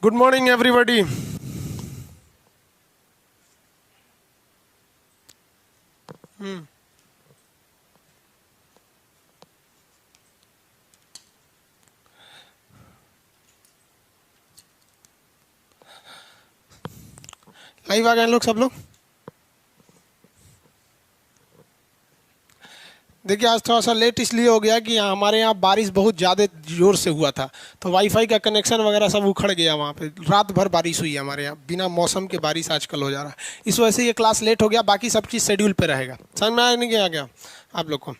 Good morning, everybody. Live आ गए लोग, सब लोग। देखिए, आज थोड़ा सा लेट इसलिए हो गया कि हमारे यहाँ बारिश बहुत ज़्यादा ज़ोर से हुआ था, तो वाईफाई का कनेक्शन वगैरह सब उखड़ गया। वहाँ पे रात भर बारिश हुई है हमारे यहाँ, बिना मौसम के बारिश आजकल हो जा रहा है। इस वजह से ये क्लास लेट हो गया, बाकी सब चीज़ शेड्यूल पे रहेगा। समझ में आया नहीं आ गया आप लोग को?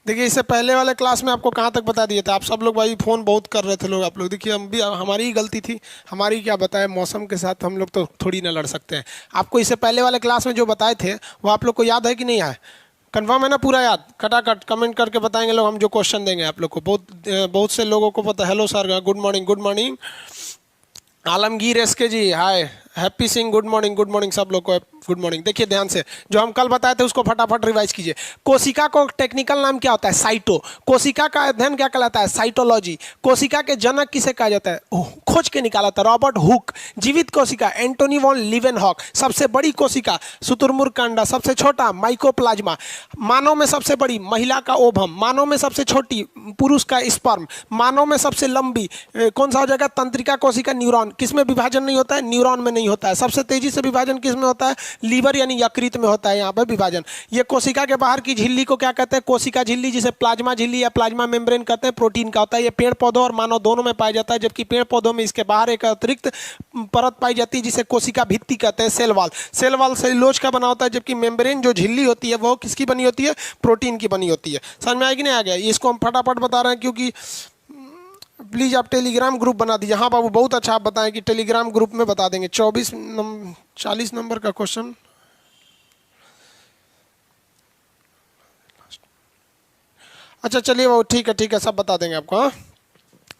देखिए, इससे पहले वाले क्लास में आपको कहाँ तक बता दिए थे आप सब लोग? भाई फ़ोन बहुत कर रहे थे लोग आप लोग। देखिए, हम भी, हमारी ही गलती थी। हमारी क्या बताए, मौसम के साथ हम लोग तो थोड़ी ना लड़ सकते हैं। आपको इससे पहले वाले क्लास में जो बताए थे वो आप लोग को याद है कि नहीं है? कंफर्म है ना? पूरा याद? कटाकट कमेंट करके बताएंगे लोग, हम जो क्वेश्चन देंगे आप लोग को। बहुत से लोगों को पता। Hello sir, good morning. Good morning Alamgir SK ji, hi. Happy Singh, good morning. Good morning सब लोग को, गुड मॉर्निंग। देखिए ध्यान से, जो हम कल बताए थे उसको फटाफट रिवाइज कीजिए। कोशिका को टेक्निकल नाम क्या होता है? साइटो। कोशिका का अध्ययन क्या कहलाता है? साइटोलॉजी। कोशिका के जनक किसे कहा जाता है? खोज के निकाला था रॉबर्ट हुक। जीवित कोशिका एंटोनी वॉन लीवेनहॉक। सबसे बड़ी कोशिका शुतुरमुर्ग का अंडा। सबसे छोटा माइकोप्लाज्मा। मानव में सबसे बड़ी महिला का ओवम। मानव में सबसे छोटी पुरुष का स्पर्म। मानव में सबसे लंबी कौन सा हो जाएगा? तंत्रिका कोशिका, न्यूरॉन। किसमें विभाजन नहीं होता है? न्यूरॉन में नहीं होता है। सबसे तेजी से विभाजन किसमें होता है? लीवर यानी यकृत में होता है यहाँ पर विभाजन। ये कोशिका के बाहर की झिल्ली को क्या कहते हैं? कोशिका झिल्ली, जिसे प्लाज्मा झिल्ली या प्लाज्मा मेम्ब्रेन कहते हैं। प्रोटीन का होता है। ये पेड़ पौधों और मानव दोनों में पाया जाता है, जबकि पेड़ पौधों में इसके बाहर एक अतिरिक्त परत पाई जाती है जिसे कोशिका भित्ति कहते हैं, cell wall. Cell wall cellulose का बना होता है, जबकि मेम्ब्रेन जो झिल्ली होती है वो किसकी बनी होती है? प्रोटीन की बनी होती है। समझ में आएगी नहीं? आ गया? इसको हम फटाफट बता रहे हैं क्योंकि प्लीज़ आप टेलीग्राम ग्रुप बना दीजिए। हाँ बाबू, बहुत अच्छा। आप बताएं कि टेलीग्राम ग्रुप में बता देंगे। 40 नंबर का क्वेश्चन। अच्छा चलिए वो ठीक है, सब बता देंगे आपको। हाँ,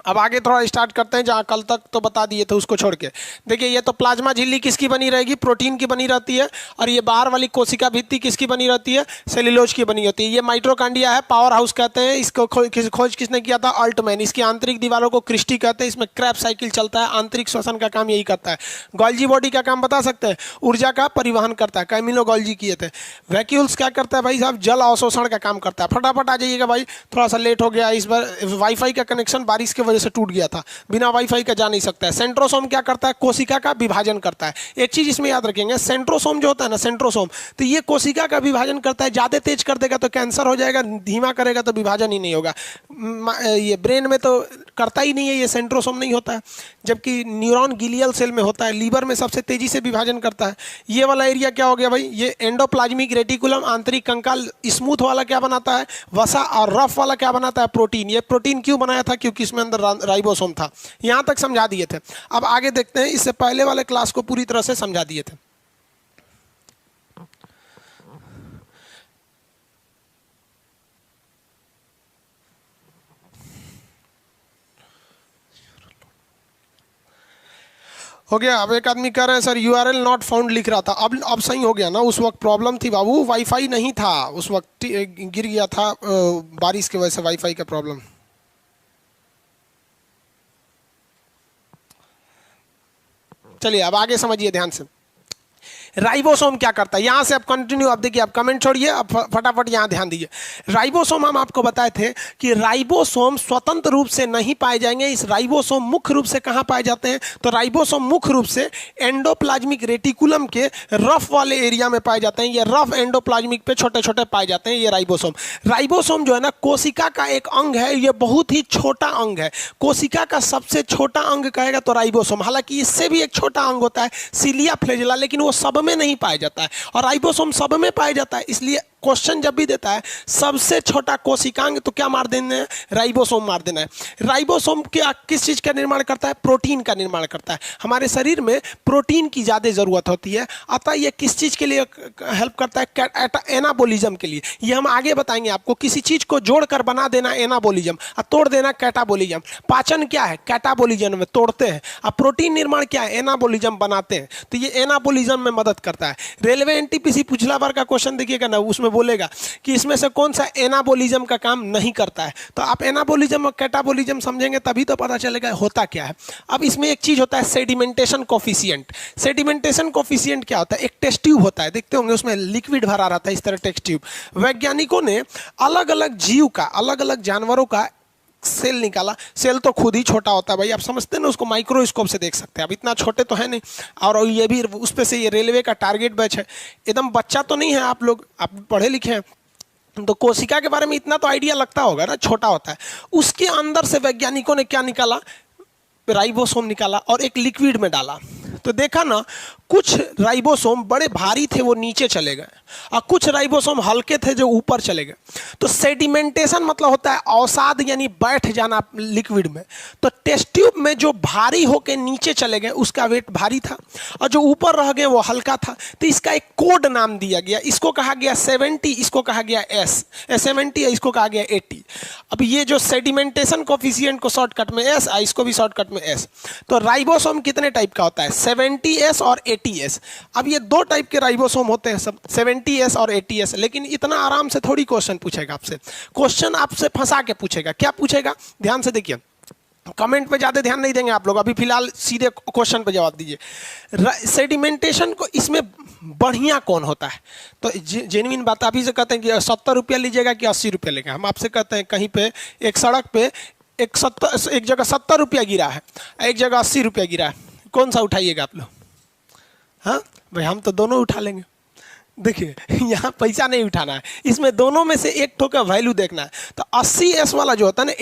अब आगे थोड़ा स्टार्ट करते हैं। जहाँ कल तक तो बता दिए थे उसको छोड़ के। देखिए, ये तो प्लाज्मा झिल्ली किसकी बनी रहेगी? प्रोटीन की बनी रहती है। और ये बाहर वाली कोशिका भित्ति किसकी बनी रहती है? सेल्यूलोज की बनी होती है। ये माइटोकॉन्ड्रिया है, पावर हाउस कहते हैं इसको। खोज किसने किया था? अल्टमैन। इसकी आंतरिक दीवारों को क्रिस्टी कहते हैं। इसमें क्रैब साइकिल चलता है। आंतरिक श्वसन का काम यही करता है। गोल्जी बॉडी का काम बता सकते हैं? ऊर्जा का परिवहन करता है। कैमिलो गोल्जी किए थे। वैक्यूल्स क्या करता है भाई साहब? जल अवशोषण का काम करता है। फटाफट आ जाइएगा भाई, थोड़ा सा लेट हो गया इस बार। वाईफाई का कनेक्शन बारिश की वजह से टूट गया था, बिना वाईफाई का जा नहीं सकता है। सेंट्रोसोम क्या करता है? कोशिका का विभाजन करता है। एक चीज इसमें याद रखेंगे, सेंट्रोसोम जो होता है ना, सेंट्रोसोम, तो ये कोशिका का विभाजन करता है। ज्यादा तेज कर देगा तो कैंसर हो जाएगा, धीमा करेगा तो विभाजन ही नहीं होगा। ये ब्रेन में तो करता ही नहीं है, ये सेंट्रोसोम नहीं होता है। जबकि न्यूरॉन गिलियल सेल में होता है। लीवर में सबसे तेजी से विभाजन करता है। ये वाला एरिया क्या हो गया भाई? ये एंडोप्लाज्मिक रेटिकुलम। आंतरिक कंकाल स्मूथ वाला क्या बनाता है? वसा। और रफ वाला क्या बनाता है? प्रोटीन। ये प्रोटीन क्यों बनाया था? क्योंकि इसमें अंदर राइबोसोम था। यहां तक समझा दिए थे। अब आगे देखते हैं, इससे पहले वाले क्लास को पूरी तरह से समझा दिए थे। हो गया? अब एक आदमी कह रहे हैं सर यूआरएल नॉट फाउंड लिख रहा था। अब सही हो गया ना? उस वक्त प्रॉब्लम थी बाबू, वाईफाई नहीं था उस वक्त, गिर गया था बारिश की वजह से, वाईफाई का प्रॉब्लम। चलिए अब आगे समझिए ध्यान से। राइबोसोम क्या करता है? यहां से आप कंटिन्यू, अब देखिए, आप कमेंट छोड़िए, अब फटाफट यहां ध्यान दीजिए। राइबोसोम हम आपको बताए थे कि राइबोसोम स्वतंत्र रूप से नहीं पाए जाएंगे। इस राइबोसोम मुख्य रूप से कहां पाए जाते हैं? तो राइबोसोम मुख्य रूप से एंडोप्लाज्मिक रेटिकुलम के रफ वाले एरिया में पाए जाते हैं। ये रफ एंडोप्लाज्मिक पे छोटे छोटे पाए जाते हैं ये राइबोसोम। राइबोसोम जो है ना, कोशिका का एक अंग है। ये बहुत ही छोटा अंग है। कोशिका का सबसे छोटा अंग कहेगा तो राइबोसोम। हालांकि इससे भी एक छोटा अंग होता है सिलिया फ्लैजेला, लेकिन वो सब में नहीं पाया जाता है। और राइबोसोम सब में पाया जाता है, इसलिए क्वेश्चन जब भी देता है सबसे छोटा कोशिकांग, तो क्या मार देना है? राइबोसोम मार देना है। राइबोसोम क्या, किस चीज का निर्माण करता है? प्रोटीन का निर्माण करता है। हमारे शरीर में प्रोटीन की ज्यादा जरूरत होती है, अतः ये किस चीज के लिए हेल्प करता है? एनाबोलिज्म के लिए। ये हम आगे बताएंगे आपको। किसी चीज को जोड़कर बना देना एनाबोलिज्म, और तोड़ देना कैटाबोलिज्म। पाचन क्या है? कैटाबोलिज्म में तोड़ते हैं। अब प्रोटीन निर्माण क्या है? एनाबोलिज्म बनाते हैं। तो ये एनाबोलिज्म में मदद करता है। रेलवे एनटीपीसी पिछला बार का क्वेश्चन देखिएगा ना, उसमें बोलेगा कि इसमें से कौन सा एनाबोलिज्म का काम नहीं करता है, तो आप एनाबोलिज्म और कैटाबोलिज्म समझेंगे तभी तो पता चलेगा होता क्या है। अब इसमें एक चीज होता है सेडिमेंटेशन कोफिशिएंट। सेडिमेंटेशन कोफिशिएंट क्या होता है? एक टेस्ट ट्यूब होता है, देखते होंगे उसमें लिक्विड भरा रहता है, इस तरह टेस्ट ट्यूब। वैज्ञानिकों ने अलग अलग जीव का, अलग अलग जानवरों का सेल निकाला। सेल तो खुद ही छोटा होता है भाई, आप समझते हैं ना, उसको माइक्रोस्कोप से देख सकते हैं। अब इतना छोटे तो है नहीं, और ये भी उस पे से ये रेलवे का टारगेट बैच है, एकदम बच्चा तो नहीं है। आप लोग आप पढ़े लिखे हैं तो कोशिका के बारे में इतना तो आइडिया लगता होगा ना, छोटा होता है। उसके अंदर से वैज्ञानिकों ने क्या निकाला? राइबोसोम निकाला और एक लिक्विड में डाला। तो देखा ना, कुछ राइबोसोम बड़े भारी थे वो नीचे चले गए, और कुछ राइबोसोम हल्के थे जो ऊपर चले गए। तो सेडिमेंटेशन मतलब होता है अवसाद, यानी बैठ जाना लिक्विड में। तो टेस्ट ट्यूब में जो भारी होके नीचे चले गए उसका वेट भारी था, और जो ऊपर रह गए वो हल्का था। तो इसका एक कोड नाम दिया गया, इसको कहा गया 70, इसको कहा गया एस 70, इसको कहा गया 80। अब ये जो सेडिमेंटेशन कोफिशिएंट को शॉर्टकट में एस, इसको भी शॉर्टकट में एस। तो राइबोसोम कितने टाइप का होता है? 70S और 80S। अब ये दो टाइप के राइबोसोम होते हैं सब, 70S और 80S। लेकिन इतना आराम से थोड़ी क्वेश्चन पूछेगा आपसे, क्वेश्चन आपसे फंसा के पूछेगा। क्या पूछेगा? ध्यान से देखिए, कमेंट पे ज़्यादा ध्यान नहीं देंगे आप लोग, अभी फिलहाल सीधे क्वेश्चन पे जवाब दीजिए। सेडिमेंटेशन को इसमें बढ़िया कौन होता है? तो जेन्युइन बात, आप ही से कहते हैं कि 70 रुपया लीजिएगा कि 80 रुपया लेगा। हम आपसे कहते हैं कहीं पे एक सड़क पे एक जगह 70 रुपया गिरा है, एक जगह 80 रुपया गिरा है, कौन सा उठाइएगा आप लोग? हाँ भाई, हम तो दोनों उठा लेंगे। देखिए, यहाँ पैसा नहीं उठाना है, इसमें दोनों में से एक ठो का वैल्यू देखना है। तो 80S वाला जो होता है ना,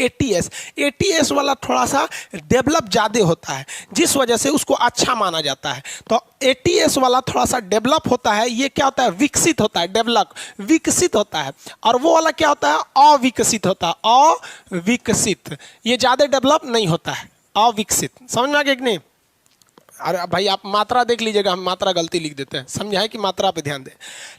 80S वाला थोड़ा सा डेवलप ज़्यादा होता है, जिस वजह से उसको अच्छा माना जाता है। तो 80S वाला थोड़ा सा डेवलप होता है। ये क्या होता है? विकसित होता है, डेवलप विकसित होता है। और वो वाला क्या होता है? अविकसित होता है, अविकसित। ये ज़्यादा डेवलप नहीं होता है, अविकसित। समझ में आ गया कि नहीं? अरे भाई, आप मात्रा देख लीजिएगा, हम मात्रा गलती लिख देते हैं, समझाए कि मात्रा पे ध्यान दें।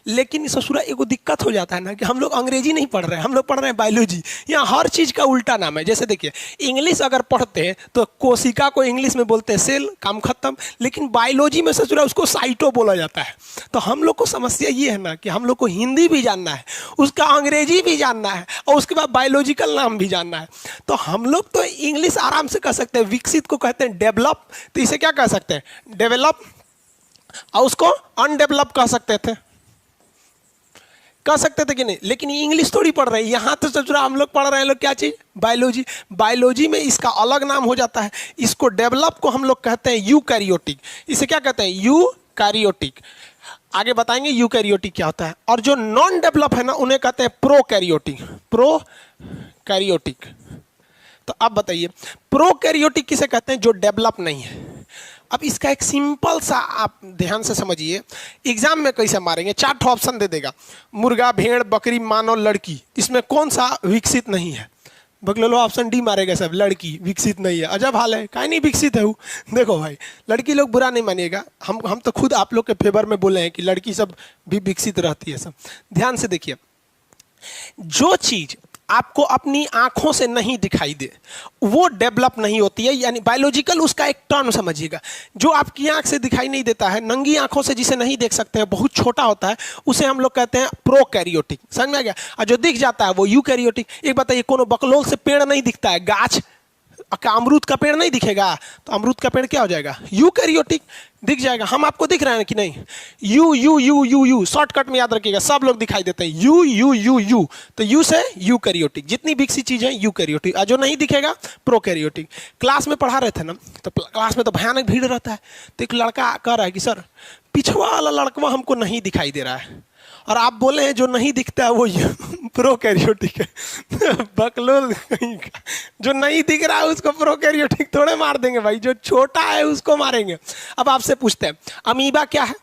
लेकिन ससुरा एगो दिक्कत हो जाता है ना कि हम लोग अंग्रेजी नहीं पढ़ रहे हैं, हम लोग पढ़ रहे हैं बायोलॉजी। यहाँ हर चीज़ का उल्टा नाम है। जैसे देखिए, इंग्लिश अगर पढ़ते हैं तो कोशिका को इंग्लिश में बोलते हैं सेल, काम खत्म। लेकिन बायोलॉजी में ससुरा उसको साइटो बोला जाता है। तो हम लोग को समस्या ये है ना कि हम लोग को हिंदी भी जानना है, उसका अंग्रेजी भी जानना है, और उसके बाद बायोलॉजिकल नाम भी जानना है। तो हम लोग तो इंग्लिश आराम से कह सकते हैं, विकसित को कहते हैं डेवलप, तो इसे क्या कह सकते हैं? डेवलप। और उसको अनडेवलप कह सकते थे, कह सकते थे कि नहीं? लेकिन ये इंग्लिश थोड़ी पढ़ रहे हैं, यहाँ तो सचुरा हम लोग पढ़ रहे हैं लोग क्या चीज? बायोलॉजी। बायोलॉजी में इसका अलग नाम हो जाता है। इसको डेवलप को हम लोग कहते हैं यूकैरियोटिक। इसे क्या कहते हैं? यूकैरियोटिक। आगे बताएंगे यूकैरियोटिक क्या होता है। और जो नॉन डेवलप है ना, उन्हें कहते हैं प्रोकैरियोटिक। प्रोकैरियोटिक। तो अब बताइए, प्रोकैरियोटिक किसे कहते हैं? जो डेवलप नहीं है। अब इसका एक सिंपल सा आप ध्यान से समझिए, एग्जाम में कैसे मारेंगे। 4 ऑप्शन दे देगा, मुर्गा, भेड़, बकरी, मानव, लड़की। इसमें कौन सा विकसित नहीं है? बगलो ऑप्शन डी मारेगा सब, लड़की विकसित नहीं है। अजब हाल है, काहे नहीं विकसित है वो? देखो भाई, लड़की लोग बुरा नहीं मानिएगा, हम तो खुद आप लोग के फेवर में बोले हैं कि लड़की सब भी विकसित रहती है सब। ध्यान से देखिए, जो चीज आपको अपनी आंखों से नहीं दिखाई दे वो डेवलप नहीं होती है। यानी बायोलॉजिकल, उसका एक टर्म समझिएगा। जो आपकी आंख से दिखाई नहीं देता है, नंगी आंखों से जिसे नहीं देख सकते हैं, बहुत छोटा होता है, उसे हम लोग कहते हैं प्रोकैरियोटिक। समझ में आ गया? और जो दिख जाता है वो यूकैरियोटिक। एक बताइए, कोनो बकलोल से पेड़ नहीं दिखता है, गाछ का अमरूद का पेड़ नहीं दिखेगा, तो अमरूद का पेड़ क्या हो जाएगा? यूकैरियोटिक। दिख जाएगा। हम आपको दिख रहे हैं कि नहीं? You you you you you, shortcut में याद रखिएगा, सब लोग दिखाई देते हैं। यू यू यू यू, तो यू से यूकैरियोटिक। जितनी विकसित चीज है यूकैरियोटिक, और जो नहीं दिखेगा प्रोकैरियोटिक। क्लास में पढ़ा रहे थे ना, तो क्लास में तो भयानक भीड़ रहता है। तो एक लड़का कह रहा है कि सर, पिछवा वाला लड़का हमको नहीं दिखाई दे रहा है, और आप बोले हैं जो नहीं दिखता है वो प्रोकैरियोटिक है। बकलोल कहीं का, जो नहीं दिख रहा है उसको प्रोकैरियोटिक थोड़े मार देंगे भाई, जो छोटा है उसको मारेंगे। अब आपसे पूछते हैं, अमीबा क्या है?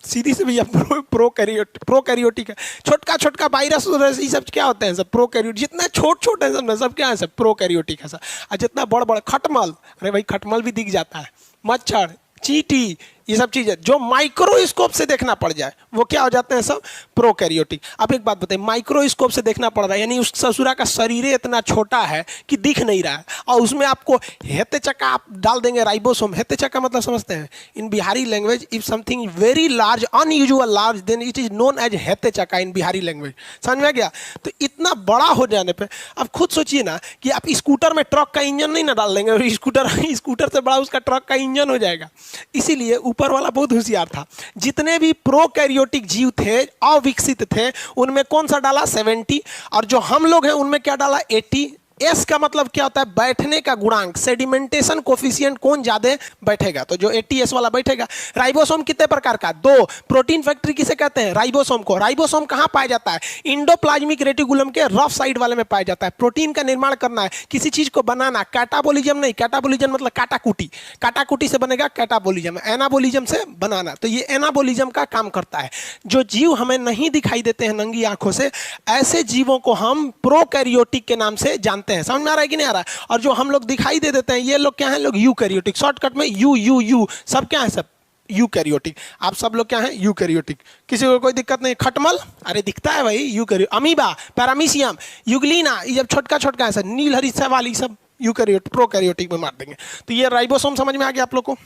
सीधी से भैया प्रोकैरियोटिक है। छोटका छोटका वायरस ये सब क्या होते हैं? सब प्रोकैरियोटिक। जितना छोट है सब ना, सब क्या है? सब प्रोकैरियोटिक है सर। और जितना बड़ खटमल, अरे भाई खटमल भी दिख जाता है, मच्छर, चींटी, ये सब चीजें जो माइक्रोस्कोप से देखना पड़ जाए वो क्या हो जाते हैं, सब प्रोकैरियोटिक। अब एक बात बताइए, माइक्रोस्कोप से देखना पड़ रहा है यानी उस ससुरा का शरीर इतना छोटा है कि दिख नहीं रहा है, और उसमें आपको हेते चक्का आप डाल देंगे राइबोसोम। हेते चक्का मतलब समझते हैं in Bihari language, if something very large unusual large then it is known as हेते चक्का इन बिहारी लैंग्वेज। समझ में आ गया? तो इतना बड़ा हो जाने पे अब खुद सोचिए ना कि आप स्कूटर में ट्रक का इंजन नहीं ना डाल देंगे, और स्कूटर से बड़ा उसका ट्रक का इंजन हो जाएगा। इसीलिए ऊपर वाला बहुत होशियार था, जितने भी प्रोकैरियोटिक जीव थे अविकसित थे उनमें कौन सा डाला 70, और जो हम लोग हैं उनमें क्या डाला 80। एस का मतलब क्या होता है, बैठने का गुणांक, सेडिमेंटेशन कोफिशिएंट कौन ज्यादा बैठेगा, तो जो 80S वाला बैठेगा। राइबोसोम कितने प्रकार का, 2। प्रोटीन फैक्ट्री किसे कहते हैं, राइबोसोम को। राइबोसोम कहां पाया जाता है, इंडोप्लाज्मिक रेटिकुलम के रफ साइड वाले में पाया जाता है। प्रोटीन का निर्माण करना है, किसी चीज को बनाना, कैटाबोलिज्म नहीं, कैटाबोलिज्म मतलब काटाकुटी, काटाकुटी से बनेगा कैटाबोलिज्म, एनाबोलिज्म से बनाना, तो ये एनाबोलिज्म का काम करता है। जो जीव हमें नहीं दिखाई देते हैं नंगी आंखों से, ऐसे जीवों को हम प्रोकैरियोटिक के नाम से जानते हैं। समझ में आ रहा है कि नहीं आ रहा है? और जो हम लोग दिखाई दे देते हैं ये लोग क्या हैं, लोग यूकैरियोटिक, शॉर्टकट में यू यू यू, सब क्या है, सब यूकैरियोटिक। आप सब लोग क्या हैं, यूकैरियोटिक। किसी को कोई दिक्कत नहीं, खटमल अरे दिखता है भाई यूकैरियो, अमीबा, पैरामीशियम, युगलीना, ये जब छोटका छोटका है सर, नील हरी वाली सब यूकैरियोटिक, प्रोकैरियोटिक में मार देंगे। तो ये राइबोसोम समझ में आ गया आप लोग को।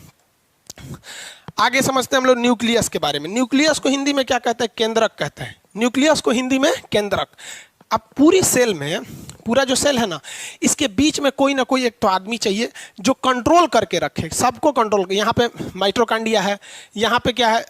आगे समझते हैं हम लोग न्यूक्लियस के बारे में। न्यूक्लियस को हिंदी में क्या कहते हैं, केंद्रक कहते हैं। न्यूक्लियस को हिंदी में केंद्रक। अब पूरी सेल में, पूरा जो सेल है ना, इसके बीच में कोई ना कोई एक तो आदमी चाहिए जो कंट्रोल करके रखे, सबको कंट्रोल। यहाँ पे माइटोकॉन्ड्रिया है, यहाँ पे क्या है,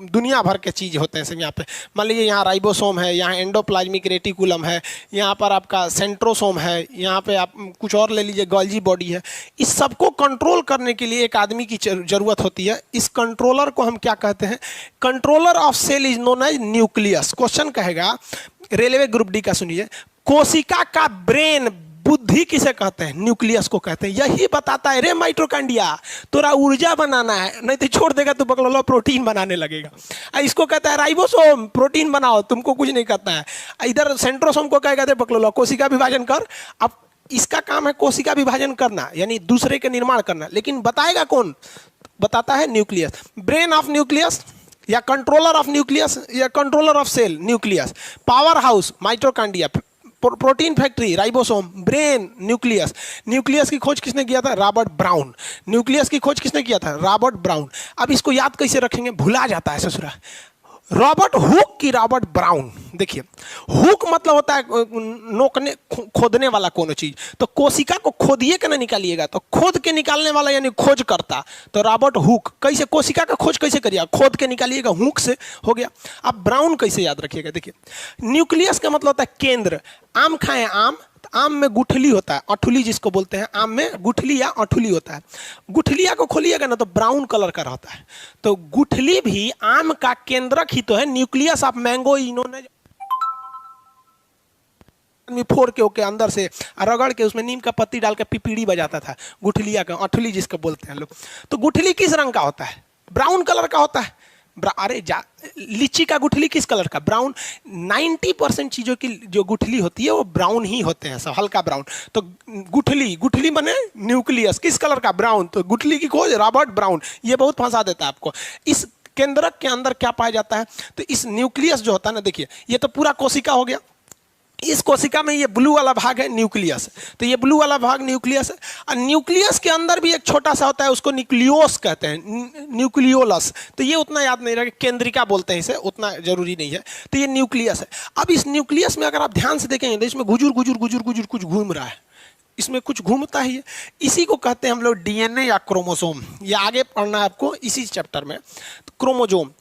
दुनिया भर के चीज़ होते हैं सब यहाँ पे। मान लीजिए यहाँ राइबोसोम है, यहाँ एंडोप्लाज्मिक रेटिकुलम है, यहाँ पर आपका सेंट्रोसोम है, यहाँ पे आप कुछ और ले लीजिए गोल्जी बॉडी है। इस सबको कंट्रोल करने के लिए एक आदमी की जरूरत होती है। इस कंट्रोलर को हम क्या कहते हैं, controller of cell is known as nucleus. Question कहेगा रेलवे ग्रुप डी का, सुनिए, कोशिका का ब्रेन, बुद्धि किसे कहते हैं, न्यूक्लियस को कहते हैं। यही बताता है रे माइटोकॉन्ड्रिया तोरा ऊर्जा बनाना है, नहीं तो छोड़ देगा तो बकलोला प्रोटीन बनाने लगेगा। इसको कहता है राइबोसोम, प्रोटीन बनाओ, तुमको कुछ नहीं करता है। इधर सेंट्रोसोम को कहेगा दे बकलोला कोशिका विभाजन कर। अब इसका काम है कोशिका विभाजन करना, यानी दूसरे के निर्माण करना, लेकिन बताएगा कौन, बताता है न्यूक्लियस। ब्रेन ऑफ न्यूक्लियस या कंट्रोलर ऑफ न्यूक्लियस या controller of cell nucleus. Power house mitochondria, protein factory ribosome, brain nucleus. Nucleus की खोज किसने किया था, रॉबर्ट ब्राउन। न्यूक्लियस की खोज किसने किया था, रॉबर्ट ब्राउन। अब इसको याद कैसे रखेंगे, भुला जाता है ससुरा। रॉबर्ट हुक की रॉबर्ट ब्राउन। देखिए हुक मतलब होता है नोकने, खोदने वाला कोनो चीज। तो कोशिका को खोदिए के ना निकालिएगा, तो खोद के निकालने वाला यानी खोज करता, तो रॉबर्ट हुक। कैसे कोशिका का खोज कैसे करिएगा, खोद के निकालिएगा, हुक से हो गया। अब ब्राउन कैसे याद रखिएगा, देखिए न्यूक्लियस का मतलब होता है केंद्र। आम खाएं, आम, आम में गुठली होता है, अठुली जिसको बोलते हैं, आम में गुठली या अठुली होता है। गुठलिया को खोलिएगा ना तो ब्राउन कलर का रहता है। तो गुठली भी आम का केंद्रक ही तो है। न्यूक्लियस ऑफ मैंगो इन्होंने फोड़ के ओके अंदर से रगड़ के उसमें नीम का पत्ती डाल के पिपीड़ी बजाता था, गुठलिया का, अठुली जिसको बोलते हैं लोग। तो गुठली किस रंग का होता है, ब्राउन कलर का होता है। अरे लीची का गुठली किस कलर का, ब्राउन। 90% चीजों की जो गुठली होती है वो ब्राउन ही होते हैं, सब हल्का ब्राउन। तो गुठली, गुठली बने न्यूक्लियस किस कलर का, ब्राउन। तो गुठली की खोज रॉबर्ट ब्राउन। ये बहुत फंसा देता है आपको। इस केंद्रक के अंदर क्या पाया जाता है, तो इस न्यूक्लियस जो होता है ना, देखिए ये तो पूरा कोशिका हो गया। इस कोशिका में ये ब्लू वाला भाग है न्यूक्लियस, तो ये ब्लू वाला भाग न्यूक्लियस है। और न्यूक्लियस के अंदर भी एक छोटा सा होता है, उसको न्यूक्लियोस कहते हैं, न्यूक्लियोलस। तो ये उतना याद नहीं रहे, केंद्रिका बोलते हैं इसे, उतना जरूरी नहीं है। तो ये न्यूक्लियस है। अब इस न्यूक्लियस में अगर आप ध्यान से देखेंगे तो इसमें गुजुर गुजुर गुजुर गुजुर कुछ घूम रहा है, इसमें कुछ घूमता ही है। इसी को कहते हैं हम लोग डीएनए या क्रोमोसोम। ये आगे पढ़ना है आपको इसी चैप्टर में, तो क्रोमोसोम।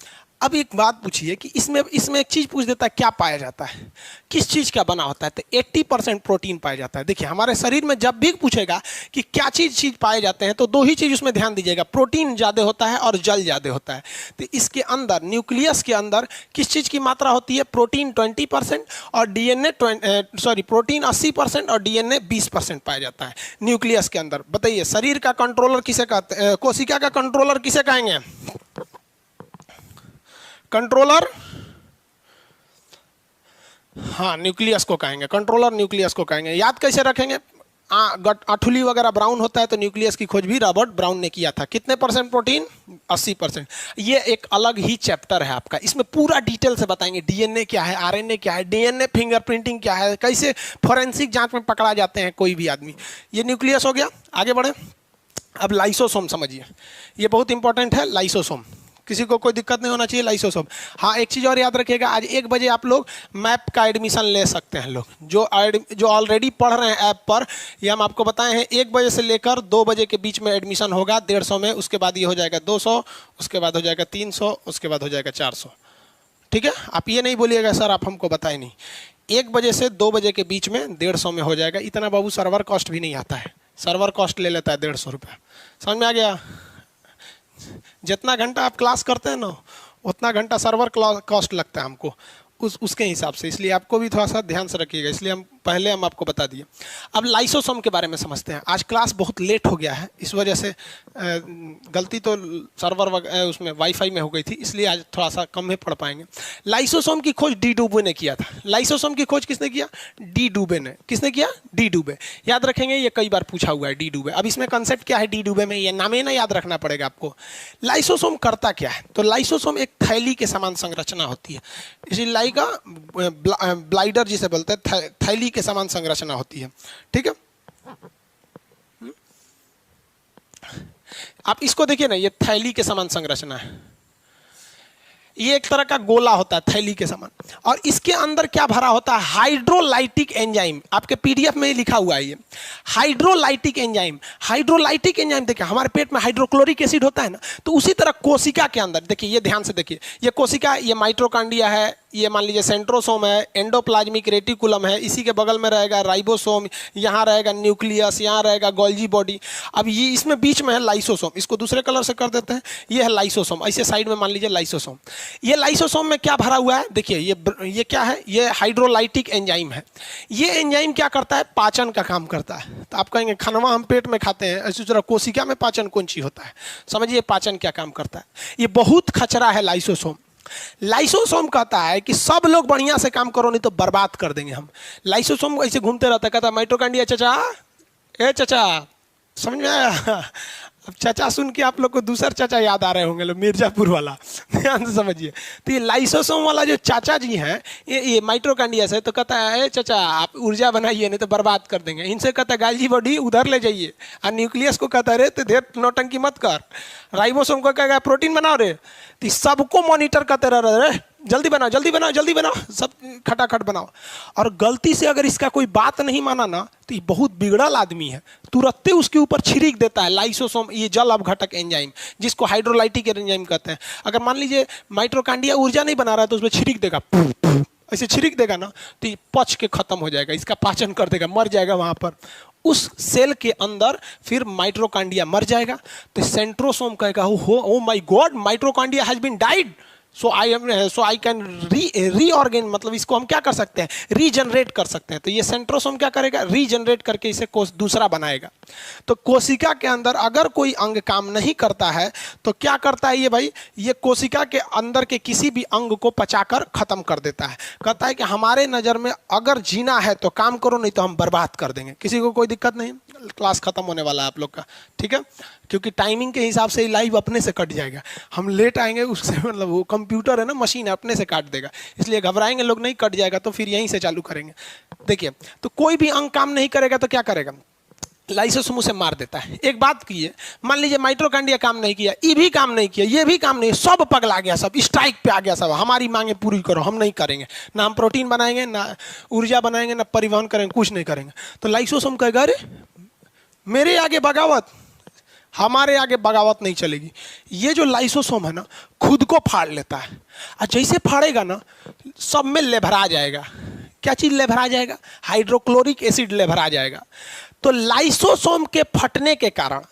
अब एक बात पूछिए कि इसमें एक चीज पूछ देता है, क्या पाया जाता है, किस चीज का बना होता है, तो 80% प्रोटीन पाया जाता है। देखिए हमारे शरीर में जब भी पूछेगा कि क्या चीज पाए जाते हैं, तो दो ही चीज उसमें ध्यान दीजिएगा, प्रोटीन ज्यादा होता है और जल ज्यादा होता है। तो इसके अंदर न्यूक्लियस के अंदर किस चीज की मात्रा होती है, प्रोटीन 20% और डीएनए प्रोटीन 80% और डीएनए 20% पाया जाता है न्यूक्लियस के अंदर। बताइए शरीर का कंट्रोलर किसे कहते हैं, कोशिका का कंट्रोलर किसे कहेंगे, कंट्रोलर, हाँ न्यूक्लियस को कहेंगे, कंट्रोलर न्यूक्लियस को कहेंगे। याद कैसे रखेंगे, अठुली वगैरह ब्राउन होता है तो न्यूक्लियस की खोज भी रॉबर्ट ब्राउन ने किया था। कितने परसेंट प्रोटीन? 80%। ये एक अलग ही चैप्टर है आपका, इसमें पूरा डिटेल से बताएंगे डीएनए क्या है, आरएनए क्या है, डीएनए फिंगरप्रिंटिंग क्या है, कैसे फोरेंसिक जांच में पकड़ा जाते हैं कोई भी आदमी। ये न्यूक्लियस हो गया। आगे बढ़े, अब लाइसोसोम समझिए, ये बहुत इंपॉर्टेंट है लाइसोसोम। किसी को कोई दिक्कत नहीं होना चाहिए लाइसोसोम। हाँ, एक चीज़ और याद रखिएगा, आज 1 बजे आप लोग मैप का एडमिशन ले सकते हैं। लोग जो ऑलरेडी पढ़ रहे हैं ऐप पर, ये हम आपको बताए हैं 1 बजे से लेकर 2 बजे के बीच में एडमिशन होगा 150 में, उसके बाद ये हो जाएगा 200, उसके बाद हो जाएगा 300, उसके बाद हो जाएगा 400। ठीक है, आप ये नहीं बोलिएगा सर आप हमको बताए नहीं। 1 बजे से 2 बजे के बीच में 150 में हो जाएगा। इतना बाबू सर्वर कॉस्ट भी नहीं आता है, सर्वर कॉस्ट ले लेता है 150 रुपये। समझ में आ गया? जितना घंटा आप क्लास करते हैं ना, उतना घंटा सर्वर कॉस्ट लगता है हमको, उसके हिसाब से। इसलिए आपको भी थोड़ा सा ध्यान से रखिएगा, इसलिए हम आपको बता दिए। अब लाइसोसोम के बारे में समझते हैं। आज क्लास बहुत लेट हो गया है, इस वजह से गलती तो सर्वर उसमें वाईफाई में हो गई थी, इसलिए आज थोड़ा सा कम में पढ़ पाएंगे। लाइसोसोम की खोज डी डूबे ने किया था। लाइसोसोम की खोज किसने किया? डी डूबे ने। किसने किया? डी डूबे। याद रखेंगे, ये कई बार पूछा हुआ है डी डूबे। अब इसमें कंसेप्ट क्या है डी डूबे में, ये नाम ही ना याद रखना पड़ेगा आपको। लाइसोसोम करता क्या है? तो लाइसोसोम एक थैली के समान संरचना होती है, इसी लाई का ब्लाइडर जिसे बोलते हैं, थैली के समान संरचना होती है। ठीक है, आप इसको देखिए ना, ये थैली के समान संरचना है। ये एक तरह का गोला होता है थैली के समान, और इसके अंदर क्या भरा होता है? Hydrolytic enzyme. आपके पीडीएफ में लिखा हुआ है ये हाइड्रोलाइटिक एंजाइम। हाइड्रोलाइटिक एंजाइम देखिए, हमारे पेट में हाइड्रोक्लोरिक एसिड होता है ना, तो उसी तरह कोशिका के अंदर देखिए, ये ध्यान से देखिए, ये कोशिका, ये माइटोकॉन्ड्रिया है, ये मान लीजिए सेंट्रोसोम है, एंडोप्लाज्मिक रेटिकुलम है, इसी के बगल में रहेगा राइबोसोम, यहाँ रहेगा न्यूक्लियस, यहाँ रहेगा गोल्जी बॉडी। अब ये इसमें बीच में है लाइसोसोम, इसको दूसरे कलर से कर देते हैं, ये है लाइसोसोम। ऐसे साइड में मान लीजिए लाइसोसोम। ये लाइसोसोम में क्या भरा हुआ है? देखिए, ये क्या है? ये हाइड्रोलाइटिक एंजाइम है। ये एंजाइम क्या करता है? पाचन का काम करता है। तो आप कहेंगे खानवा हम पेट में खाते हैं, इसी तरह कोशिका में पाचन कौन चीज होता है? समझिए पाचन क्या काम करता है। ये बहुत खचरा है लाइसोसोम। लाइसोसोम कहता है कि सब लोग बढ़िया से काम करो, नहीं तो बर्बाद कर देंगे हम। लाइसोसोम ऐसे घूमते रहता है, कहता है माइटोकॉन्ड्रिया चाचा, ए चाचा, समझ में आया? अब चाचा सुन के आप लोग को दूसरा चाचा याद आ रहे होंगे, मिर्जापुर वाला, ध्यान से समझिए। तो ये लाइसोसोम वाला जो चाचा जी हैं, ये माइटोकॉन्ड्रिया से, तो कहता है चाचा आप ऊर्जा बनाइए, नहीं तो बर्बाद कर देंगे। इनसे कहता है गाल्जी बॉडी उधर ले जाइए, और न्यूक्लियस को कहता है रे तो देर नौटंकी मत कर। राइबोसोम को कहेगा प्रोटीन बनाओ रे, तो सबको मॉनिटर करते रह रहे, जल्दी बनाओ जल्दी बनाओ जल्दी बनाओ, सब खटाखट बनाओ। और गलती से अगर इसका कोई बात नहीं माना ना, तो ये बहुत बिगड़ल आदमी है, तुरंत उसके ऊपर छिड़क देता है लाइसोसोम, ये जल अपघटक एंजाइम, जिसको हाइड्रोलाइटिक एंजाइम कहते हैं। अगर मान लीजिए माइटोकॉन्ड्रिया ऊर्जा नहीं बना रहा है, तो उसमें छिड़क देगा, ऐसे छिड़क देगा ना, तो ये पच के खत्म हो जाएगा, इसका पाचन कर देगा, मर जाएगा वहां पर उस सेल के अंदर। फिर माइटोकॉन्ड्रिया मर जाएगा, तो सेंट्रोसोम कहेगा oh my God, mitochondria has been died, so I can reorgan, मतलब इसको हम क्या कर सकते हैं? रीजनरेट कर सकते हैं। तो ये सेंट्रोसोम क्या करेगा? रीजनरेट करके इसे दूसरा बनाएगा। तो कोशिका के अंदर अगर कोई अंग काम नहीं करता है, तो क्या करता है ये भाई? ये कोशिका के अंदर के किसी भी अंग को पचाकर खत्म कर देता है। कहता है कि हमारे नज़र में अगर जीना है तो काम करो, नहीं तो हम बर्बाद कर देंगे। किसी को कोई दिक्कत नहीं? क्लास खत्म होने वाला है आप लोग का, ठीक है? क्योंकि टाइमिंग के हिसाब से लाइव अपने से कट जाएगा, हम लेट आएंगे उससे, मतलब वो कंप्यूटर है ना, मशीन है, अपने से काट देगा, इसलिए घबराएंगे लोग नहीं, कट जाएगा तो फिर यहीं से चालू करेंगे। देखिए, तो कोई भी अंग काम नहीं करेगा तो क्या करेगा? लाइसोसोम उसे मार देता है। एक बात कीजिए, मान लीजिए माइटोकॉन्ड्रिया काम नहीं किया, ये भी काम नहीं किया, ये भी काम नहीं, सब पगला गया, सब स्ट्राइक पे आ गया, सब हमारी मांगे पूरी करो, हम नहीं करेंगे, ना हम प्रोटीन बनाएंगे, ना ऊर्जा बनाएंगे, ना परिवहन करेंगे, कुछ नहीं करेंगे। तो लाइसोसोम कहेगा अरे मेरे आगे बगावत, हमारे आगे बगावत नहीं चलेगी। ये जो लाइसोसोम है ना, खुद को फाड़ लेता है, और जैसे फाड़ेगा ना, सब में लेभरा जाएगा। क्या चीज लेभरा जाएगा? हाइड्रोक्लोरिक एसिड लेभरा जाएगा। तो लाइसोसोम के फटने के कारण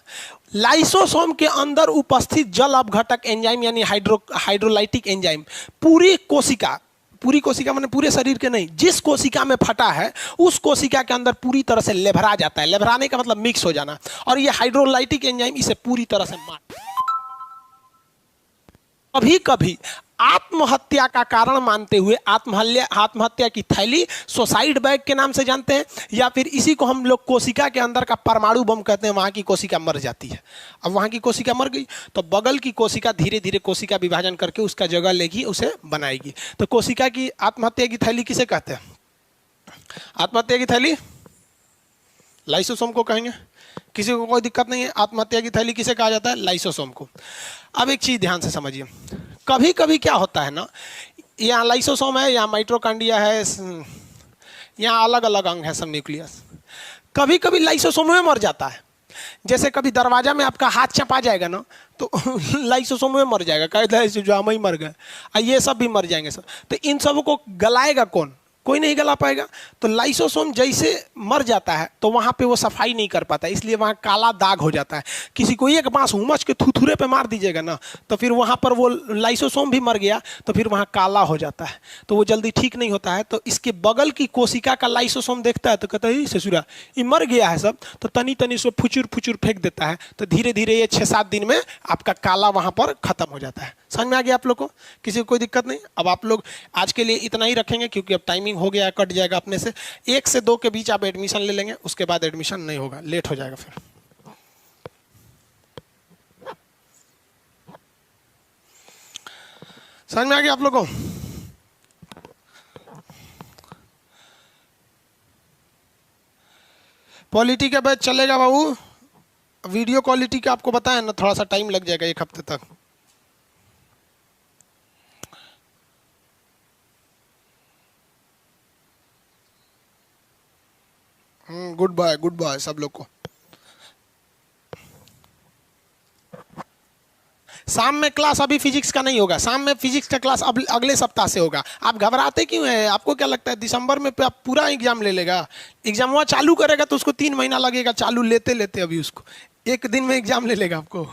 लाइसोसोम के अंदर उपस्थित जल अपघटक एंजाइम यानी हाइड्रोलाइटिक एंजाइम पूरी कोशिका माने पूरे शरीर के नहीं, जिस कोशिका में फटा है उस कोशिका के अंदर पूरी तरह से लेभरा जाता है। लेभराने का मतलब मिक्स हो जाना, और ये हाइड्रोलाइटिक एंजाइम इसे पूरी तरह से मार। कभी कभी आत्महत्या का कारण मानते हुए आत्महत्या की थैली सुसाइड बैग के नाम से जानते हैं, या फिर इसी को हम लोग कोशिका के अंदर का परमाणु बम कहते हैं। वहां की कोशिका मर जाती है। अब वहां की कोशिका मर गई तो बगल की कोशिका धीरे धीरे कोशिका विभाजन करके उसका जगह लेगी, उसे बनाएगी। तो कोशिका की आत्महत्या की थैली किसे कहते हैं? आत्महत्या की थैली लाइसोसोम को कहेंगे। किसी को कोई दिक्कत नहीं है। आत्महत्या की थैली किसे कहा जाता है? लाइसोसोम को। अब एक चीज ध्यान से समझिए, कभी कभी क्या होता है ना, यहाँ लाइसोसोम है, यहाँ माइटोकॉन्ड्रिया है, यहाँ अलग अलग अंग है सब न्यूक्लियस। कभी कभी लाइसोसोम में मर जाता है। जैसे कभी दरवाजा में आपका हाथ चपा जाएगा ना तो लाइसोसोम में मर जाएगा, कह जो हम ही मर गए, ये सब भी मर जाएंगे सब। तो इन सब को गलाएगा कौन? कोई नहीं गला पाएगा। तो लाइसोसोम जैसे मर जाता है तो वहां पे वो सफाई नहीं कर पाता, इसलिए वहां काला दाग हो जाता है। किसी को एक बांस उमच के थुथुरे पे मार दीजिएगा ना तो फिर वहां पर वो लाइसोसोम भी मर गया तो फिर वहां काला हो जाता है, तो वो जल्दी ठीक नहीं होता है। तो इसके बगल की कोशिका का लाइसोसोम देखता है तो कहता है ससुरा ये मर गया है सब, तो तनी तनी से फुचुर फुचुर फेंक देता है। तो धीरे धीरे ये 6-7 दिन में आपका काला वहां पर खत्म हो जाता है। समझ में आ गया आप लोग को? किसी को कोई दिक्कत नहीं? अब आप लोग आज के लिए इतना ही रखेंगे क्योंकि अब टाइमिंग हो गया, कट जाएगा अपने से। 1 से 2 के बीच आप एडमिशन ले लेंगे, उसके बाद एडमिशन नहीं होगा, लेट हो जाएगा फिर। समझ में आ गया आप लोगों को? पॉलिटी का बैच चलेगा बाबू। वीडियो क्वालिटी का आपको बताया ना, थोड़ा सा टाइम लग जाएगा 1 हफ्ते तक। गुड बाय सब लोग को। शाम में क्लास अभी फिजिक्स का नहीं होगा, शाम में फिजिक्स का क्लास अब अगले सप्ताह से होगा। आप घबराते क्यों हैं? आपको क्या लगता है दिसंबर में आप पूरा एग्जाम ले लेगा? एग्जाम वहाँ चालू करेगा तो उसको 3 महीना लगेगा चालू लेते लेते, अभी उसको 1 दिन में एग्जाम ले लेगा आपको।